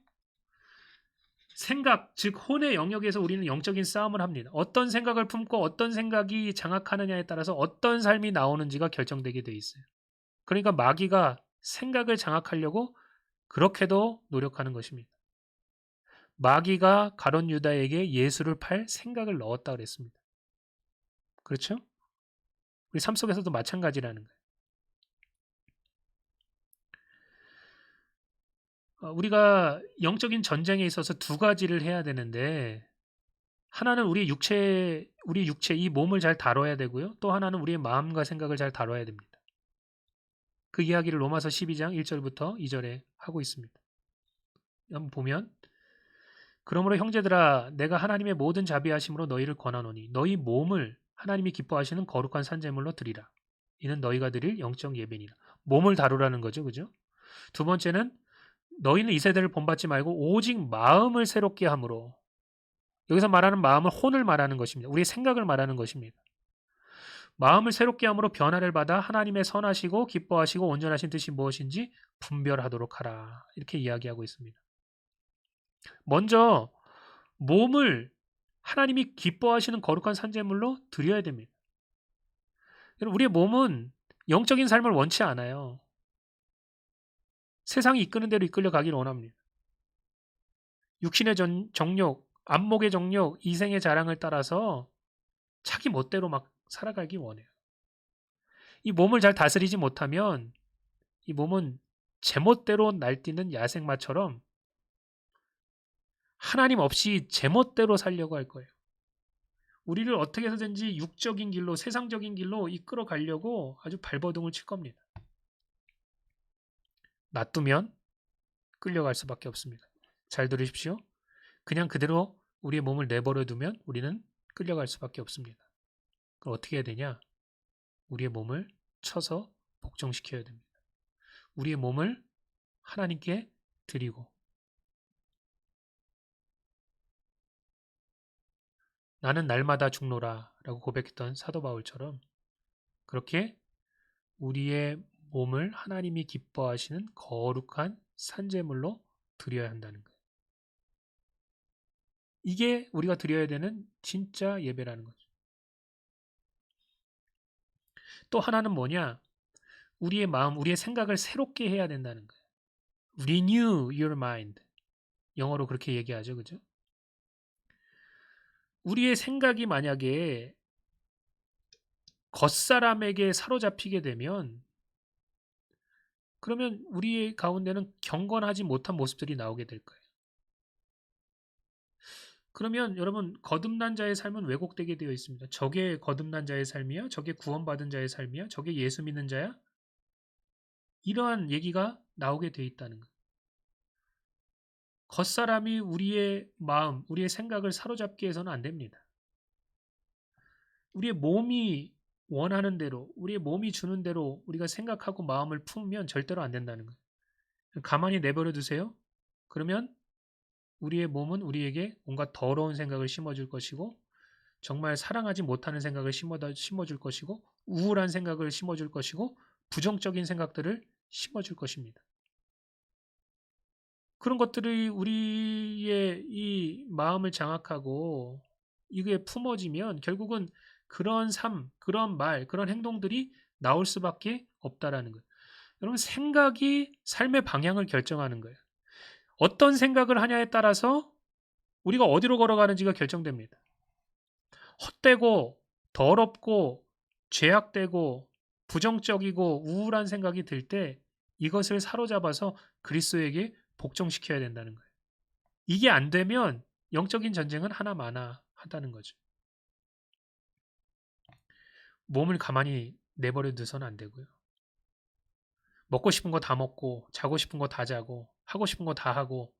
S1: 생각, 즉 혼의 영역에서 우리는 영적인 싸움을 합니다. 어떤 생각을 품고 어떤 생각이 장악하느냐에 따라서 어떤 삶이 나오는지가 결정되게 돼 있어요. 그러니까 마귀가 생각을 장악하려고 그렇게도 노력하는 것입니다. 마귀가 가룟 유다에게 예수를 팔 생각을 넣었다 그랬습니다. 그렇죠? 우리 삶 속에서도 마찬가지라는 거예요. 우리가 영적인 전쟁에 있어서 두 가지를 해야 되는데, 하나는 우리 육체, 이 몸을 잘 다뤄야 되고요. 또 하나는 우리의 마음과 생각을 잘 다뤄야 됩니다. 그 이야기를 로마서 12장 1절부터 2절에 하고 있습니다. 한번 보면, 그러므로 형제들아, 내가 하나님의 모든 자비하심으로 너희를 권하노니 너희 몸을 하나님이 기뻐하시는 거룩한 산제물로 드리라. 이는 너희가 드릴 영적 예배니라. 몸을 다루라는 거죠. 그죠? 두 번째는 너희는 이 세대를 본받지 말고 오직 마음을 새롭게 함으로, 여기서 말하는 마음은 혼을 말하는 것입니다. 우리의 생각을 말하는 것입니다. 마음을 새롭게 함으로 변화를 받아 하나님의 선하시고 기뻐하시고 온전하신 뜻이 무엇인지 분별하도록 하라. 이렇게 이야기하고 있습니다. 먼저 몸을 하나님이 기뻐하시는 거룩한 산제물로 드려야 됩니다. 우리의 몸은 영적인 삶을 원치 않아요. 세상이 이끄는 대로 이끌려 가기를 원합니다. 육신의 정욕, 안목의 정욕, 이생의 자랑을 따라서 자기 멋대로 막 살아가기 원해요. 이 몸을 잘 다스리지 못하면 이 몸은 제멋대로 날뛰는 야생마처럼 하나님 없이 제멋대로 살려고 할 거예요. 우리를 어떻게 해서든지 육적인 길로, 세상적인 길로 이끌어 가려고 아주 발버둥을 칠 겁니다. 놔두면 끌려갈 수밖에 없습니다. 잘 들으십시오. 그냥 그대로 우리의 몸을 내버려 두면 우리는 끌려갈 수밖에 없습니다. 그럼 어떻게 해야 되냐? 우리의 몸을 쳐서 복종시켜야 됩니다. 우리의 몸을 하나님께 드리고, 나는 날마다 죽노라 라고 고백했던 사도 바울처럼 그렇게 우리의 몸을 하나님이 기뻐하시는 거룩한 산제물로 드려야 한다는 거예요. 이게 우리가 드려야 되는 진짜 예배라는 거죠. 또 하나는 뭐냐? 우리의 마음, 우리의 생각을 새롭게 해야 된다는 거예요. Renew your mind. 영어로 그렇게 얘기하죠. 그죠? 우리의 생각이 만약에 겉사람에게 사로잡히게 되면, 그러면 우리 가운데는 경건하지 못한 모습들이 나오게 될 거예요. 그러면 여러분, 거듭난 자의 삶은 왜곡되게 되어 있습니다. 저게 거듭난 자의 삶이야? 저게 구원받은 자의 삶이야? 저게 예수 믿는 자야? 이러한 얘기가 나오게 되어 있다는 거예요. 겉사람이 우리의 마음, 우리의 생각을 사로잡게 해서는 안 됩니다. 우리의 몸이 원하는 대로, 우리의 몸이 주는 대로 우리가 생각하고 마음을 품으면 절대로 안 된다는 거예요. 가만히 내버려 두세요. 그러면 우리의 몸은 우리에게 뭔가 더러운 생각을 심어줄 것이고, 정말 사랑하지 못하는 생각을 심어줄 것이고, 우울한 생각을 심어줄 것이고, 부정적인 생각들을 심어줄 것입니다. 그런 것들이 우리의 이 마음을 장악하고 이게 품어지면 결국은 그런 삶, 그런 말, 그런 행동들이 나올 수밖에 없다라는 거예요. 여러분, 생각이 삶의 방향을 결정하는 거예요. 어떤 생각을 하냐에 따라서 우리가 어디로 걸어가는지가 결정됩니다. 헛되고 더럽고 죄악되고 부정적이고 우울한 생각이 들 때 이것을 사로잡아서 그리스도에게 복종시켜야 된다는 거예요. 이게 안 되면 영적인 전쟁은 하나마나 하다는 거죠. 몸을 가만히 내버려 두서는 안 되고요. 먹고 싶은 거 다 먹고 자고 싶은 거 다 자고 하고 싶은 거 다 하고,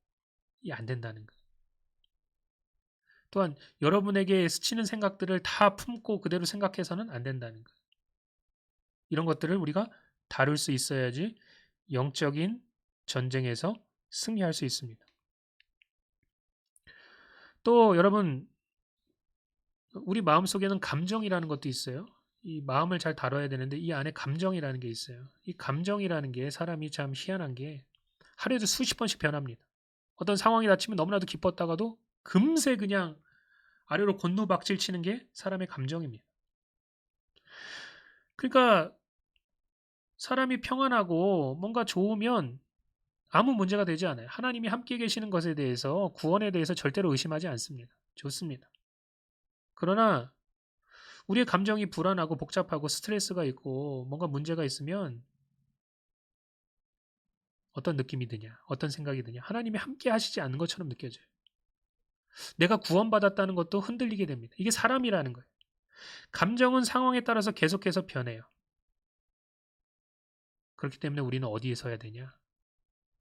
S1: 이게 안 된다는 거예요. 또한 여러분에게 스치는 생각들을 다 품고 그대로 생각해서는 안 된다는 거예요. 이런 것들을 우리가 다룰 수 있어야지 영적인 전쟁에서 승리할 수 있습니다. 또 여러분, 우리 마음속에는 감정이라는 것도 있어요. 이 마음을 잘 다뤄야 되는데 이 안에 감정이라는 게 있어요. 이 감정이라는 게 사람이 참 희한한 게 하루에도 수십 번씩 변합니다. 어떤 상황이 닥치면 너무나도 기뻤다가도 금세 그냥 아래로 곤두박질 치는 게 사람의 감정입니다. 그러니까 사람이 평안하고 뭔가 좋으면 아무 문제가 되지 않아요. 하나님이 함께 계시는 것에 대해서, 구원에 대해서 절대로 의심하지 않습니다. 좋습니다. 그러나 우리의 감정이 불안하고 복잡하고 스트레스가 있고 뭔가 문제가 있으면 어떤 느낌이 드냐, 어떤 생각이 드냐, 하나님이 함께 하시지 않는 것처럼 느껴져요. 내가 구원받았다는 것도 흔들리게 됩니다. 이게 사람이라는 거예요. 감정은 상황에 따라서 계속해서 변해요. 그렇기 때문에 우리는 어디에 서야 되냐?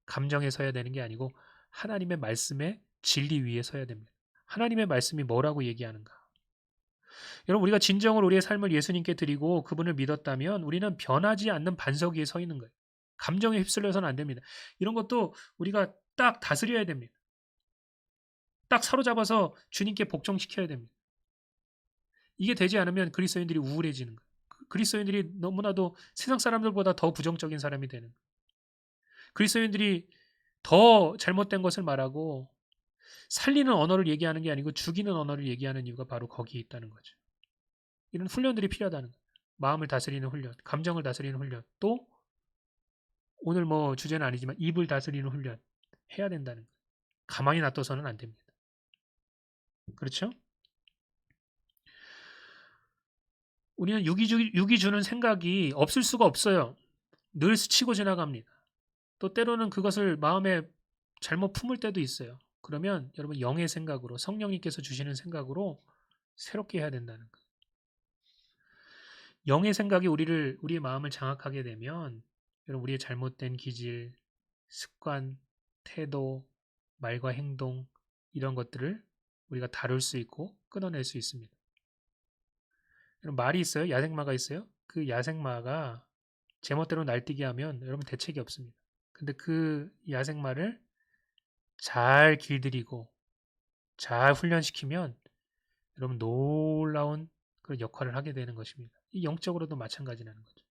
S1: 감정에 서야 되는 게 아니고 하나님의 말씀의 진리 위에 서야 됩니다. 하나님의 말씀이 뭐라고 얘기하는가? 여러분, 우리가 진정으로 우리의 삶을 예수님께 드리고 그분을 믿었다면 우리는 변하지 않는 반석 위에 서 있는 거예요. 감정에 휩쓸려서는 안 됩니다. 이런 것도 우리가 딱 다스려야 됩니다. 딱 사로잡아서 주님께 복종시켜야 됩니다. 이게 되지 않으면 그리스도인들이 우울해지는 거예요. 그리스도인들이 너무나도 세상 사람들보다 더 부정적인 사람이 되는 거예요. 그리스도인들이 더 잘못된 것을 말하고 살리는 언어를 얘기하는 게 아니고 죽이는 언어를 얘기하는 이유가 바로 거기에 있다는 거죠. 이런 훈련들이 필요하다는 거예요. 마음을 다스리는 훈련, 감정을 다스리는 훈련, 또 오늘 뭐 주제는 아니지만 입을 다스리는 훈련 해야 된다는 거예요. 가만히 놔둬서는 안 됩니다. 그렇죠? 우리는 육이 주는 생각이 없을 수가 없어요. 늘 스치고 지나갑니다. 또 때로는 그것을 마음에 잘못 품을 때도 있어요. 그러면 여러분 영의 생각으로, 성령님께서 주시는 생각으로 새롭게 해야 된다는 거예요. 영의 생각이 우리의 마음을 장악하게 되면 여러분 우리의 잘못된 기질, 습관, 태도, 말과 행동 이런 것들을 우리가 다룰 수 있고 끊어낼 수 있습니다. 여러분 말이 있어요? 야생마가 있어요? 그 야생마가 제멋대로 날뛰게 하면 여러분 대책이 없습니다. 근데 그 야생마를 잘 길들이고 잘 훈련시키면 여러분 놀라운 그런 역할을 하게 되는 것입니다. 이 영적으로도 마찬가지라는 거죠.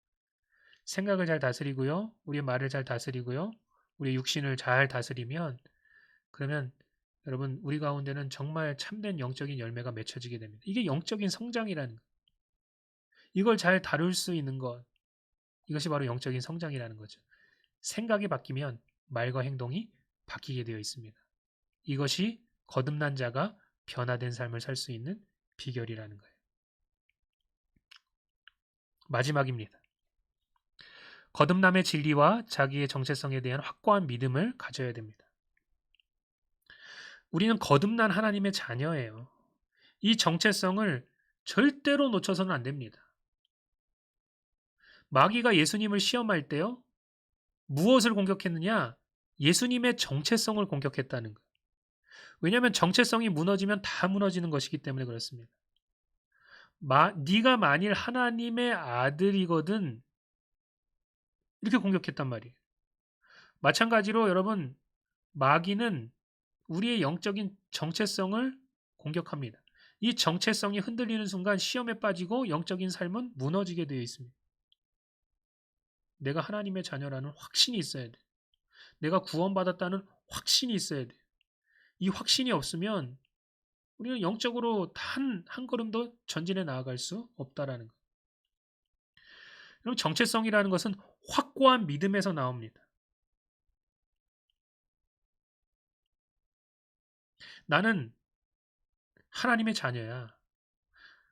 S1: 생각을 잘 다스리고요. 우리의 말을 잘 다스리고요. 우리의 육신을 잘 다스리면 그러면 여러분 우리 가운데는 정말 참된 영적인 열매가 맺혀지게 됩니다. 이게 영적인 성장이라는 거예요. 이걸 잘 다룰 수 있는 것, 이것이 바로 영적인 성장이라는 거죠. 생각이 바뀌면 말과 행동이 바뀌게 되어 있습니다. 이것이 거듭난 자가 변화된 삶을 살 수 있는 비결이라는 거예요. 마지막입니다. 거듭남의 진리와 자기의 정체성에 대한 확고한 믿음을 가져야 됩니다. 우리는 거듭난 하나님의 자녀예요. 이 정체성을 절대로 놓쳐서는 안 됩니다. 마귀가 예수님을 시험할 때요. 무엇을 공격했느냐? 예수님의 정체성을 공격했다는 거예요. 왜냐하면 정체성이 무너지면 다 무너지는 것이기 때문에 그렇습니다. 네가 만일 하나님의 아들이거든 이렇게 공격했단 말이에요. 마찬가지로 여러분 마귀는 우리의 영적인 정체성을 공격합니다. 이 정체성이 흔들리는 순간 시험에 빠지고 영적인 삶은 무너지게 되어 있습니다. 내가 하나님의 자녀라는 확신이 있어야 돼. 내가 구원받았다는 확신이 있어야 돼. 이 확신이 없으면 우리는 영적으로 한 걸음도 전진해 나아갈 수 없다라는 거예요. 여러분 정체성이라는 것은 확고한 믿음에서 나옵니다. 나는 하나님의 자녀야.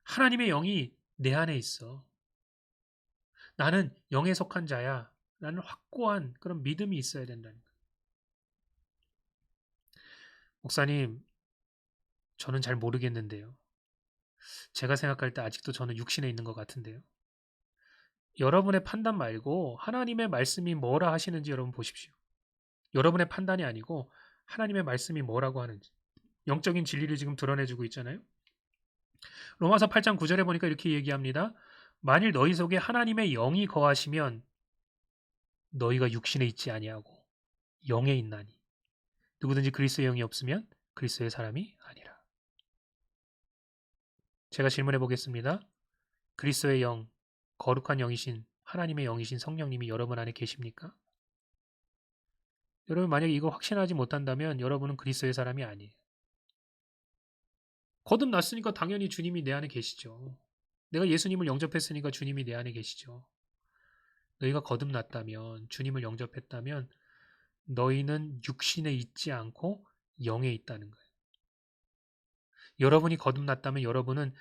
S1: 하나님의 영이 내 안에 있어. 나는 영에 속한 자야. 라는 확고한 그런 믿음이 있어야 된다는 거예요. 목사님, 저는 잘 모르겠는데요. 제가 생각할 때 아직도 저는 육신에 있는 것 같은데요. 여러분의 판단 말고 하나님의 말씀이 뭐라 하시는지 여러분 보십시오. 여러분의 판단이 아니고 하나님의 말씀이 뭐라고 하는지. 영적인 진리를 지금 드러내주고 있잖아요. 로마서 8장 9절에 보니까 이렇게 얘기합니다. 만일 너희 속에 하나님의 영이 거하시면 너희가 육신에 있지 아니하고 영에 있나니 누구든지 그리스도의 영이 없으면 그리스도의 사람이 아니라. 제가 질문해 보겠습니다. 그리스도의 영, 거룩한 영이신 하나님의 영이신 성령님이 여러분 안에 계십니까? 여러분 만약에 이거 확신하지 못한다면 여러분은 그리스도의 사람이 아니에요. 거듭났으니까 당연히 주님이 내 안에 계시죠. 내가 예수님을 영접했으니까 주님이 내 안에 계시죠. 너희가 거듭났다면, 주님을 영접했다면 너희는 육신에 있지 않고 영에 있다는 거예요. 여러분이 거듭났다면 여러분은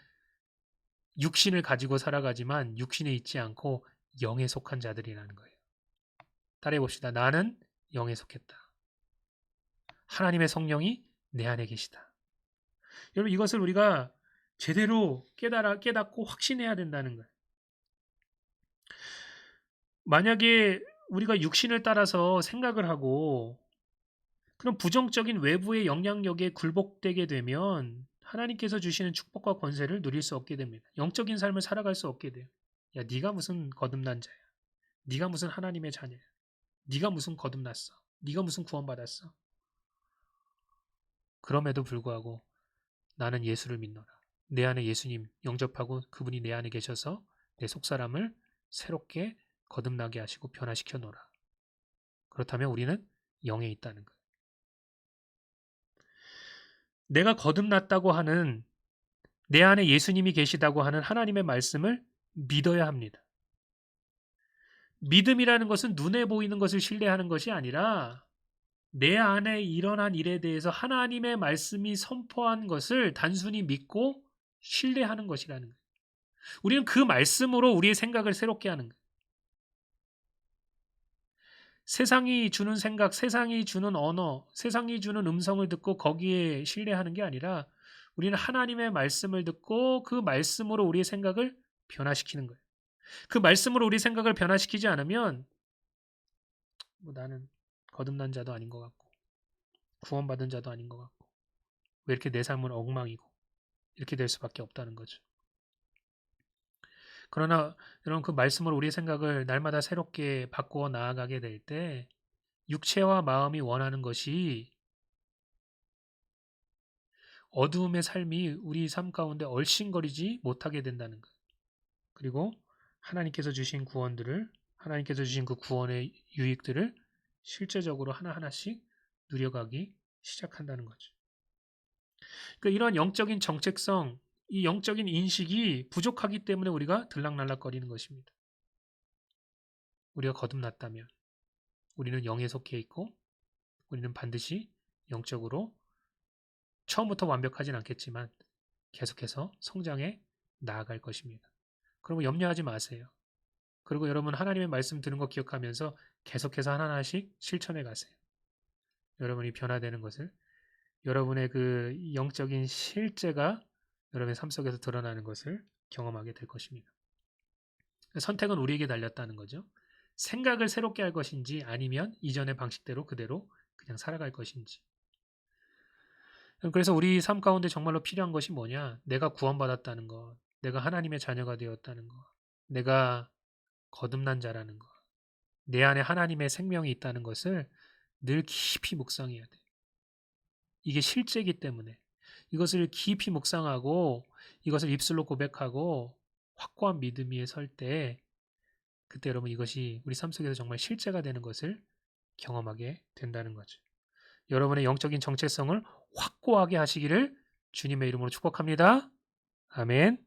S1: 육신을 가지고 살아가지만 육신에 있지 않고 영에 속한 자들이라는 거예요. 따라해 봅시다. 나는 영에 속했다. 하나님의 성령이 내 안에 계시다. 여러분 이것을 우리가 제대로 깨닫고 확신해야 된다는 거예요. 만약에 우리가 육신을 따라서 생각을 하고 그런 부정적인 외부의 영향력에 굴복되게 되면 하나님께서 주시는 축복과 권세를 누릴 수 없게 됩니다. 영적인 삶을 살아갈 수 없게 돼요. 야, 네가 무슨 거듭난 자야. 네가 무슨 하나님의 자녀야. 네가 무슨 거듭났어. 네가 무슨 구원받았어. 그럼에도 불구하고 나는 예수를 믿노라. 내 안에 예수님 영접하고 그분이 내 안에 계셔서 내 속사람을 새롭게 거듭나게 하시고 변화시켜 놓으라. 그렇다면 우리는 영에 있다는 거예요. 내가 거듭났다고 하는 내 안에 예수님이 계시다고 하는 하나님의 말씀을 믿어야 합니다. 믿음이라는 것은 눈에 보이는 것을 신뢰하는 것이 아니라 내 안에 일어난 일에 대해서 하나님의 말씀이 선포한 것을 단순히 믿고 신뢰하는 것이라는 거예요. 우리는 그 말씀으로 우리의 생각을 새롭게 하는 거예요. 세상이 주는 생각, 세상이 주는 언어, 세상이 주는 음성을 듣고 거기에 신뢰하는 게 아니라 우리는 하나님의 말씀을 듣고 그 말씀으로 우리의 생각을 변화시키는 거예요. 그 말씀으로 우리 생각을 변화시키지 않으면 나는 거듭난 자도 아닌 것 같고 구원받은 자도 아닌 것 같고 왜 이렇게 내 삶은 엉망이고 이렇게 될 수밖에 없다는 거죠. 그러나 여러분 그 말씀으로 우리의 생각을 날마다 새롭게 바꾸어 나아가게 될 때 육체와 마음이 원하는 것이 어두움의 삶이 우리 삶 가운데 얼씬거리지 못하게 된다는 것. 그리고 하나님께서 주신 구원들을 하나님께서 주신 그 구원의 유익들을 실제적으로 하나하나씩 누려가기 시작한다는 거죠. 그러니까 이런 영적인 정체성, 이 영적인 인식이 부족하기 때문에 우리가 들락날락거리는 것입니다. 우리가 거듭났다면 우리는 영에 속해 있고 우리는 반드시 영적으로 처음부터 완벽하진 않겠지만 계속해서 성장해 나아갈 것입니다. 그러면 염려하지 마세요. 그리고 여러분 하나님의 말씀 들은 거 기억하면서 계속해서 하나하나씩 실천해 가세요. 여러분이 변화되는 것을 여러분의 그 영적인 실제가 여러분의 삶 속에서 드러나는 것을 경험하게 될 것입니다. 선택은 우리에게 달렸다는 거죠. 생각을 새롭게 할 것인지 아니면 이전의 방식대로 그대로 그냥 살아갈 것인지. 그래서 우리 삶 가운데 정말로 필요한 것이 뭐냐? 내가 구원받았다는 것, 내가 하나님의 자녀가 되었다는 것, 내가 거듭난 자라는 것, 내 안에 하나님의 생명이 있다는 것을 늘 깊이 묵상해야 돼. 이게 실제이기 때문에 이것을 깊이 묵상하고 이것을 입술로 고백하고 확고한 믿음 위에 설 때 그때 여러분 이것이 우리 삶 속에서 정말 실제가 되는 것을 경험하게 된다는 거죠. 여러분의 영적인 정체성을 확고하게 하시기를 주님의 이름으로 축복합니다. 아멘.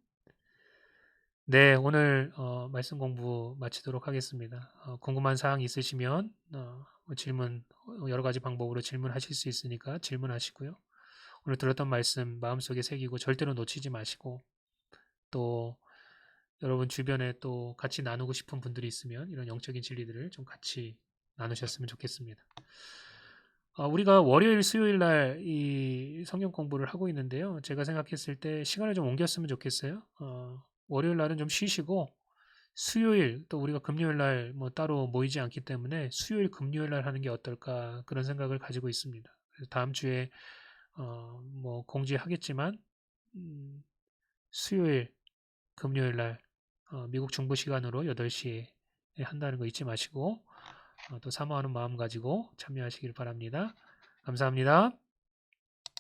S1: 네, 오늘 말씀 공부 마치도록 하겠습니다. 궁금한 사항 있으시면 질문 여러 가지 방법으로 질문하실 수 있으니까 질문하시고요. 오늘 들었던 말씀 마음속에 새기고 절대로 놓치지 마시고 또 여러분 주변에 또 같이 나누고 싶은 분들이 있으면 이런 영적인 진리들을 좀 같이 나누셨으면 좋겠습니다. 우리가 월요일, 수요일 날 이 성경 공부를 하고 있는데요. 제가 생각했을 때 시간을 좀 옮겼으면 좋겠어요. 월요일 날은 좀 쉬시고 수요일 또 우리가 금요일 날 뭐 따로 모이지 않기 때문에 수요일, 금요일 날 하는 게 어떨까 그런 생각을 가지고 있습니다. 그래서 다음 주에 뭐 공지하겠지만 수요일, 금요일 날 미국 중부 시간으로 8시에 한다는 거 잊지 마시고 또 사모하는 마음 가지고 참여하시길 바랍니다. 감사합니다.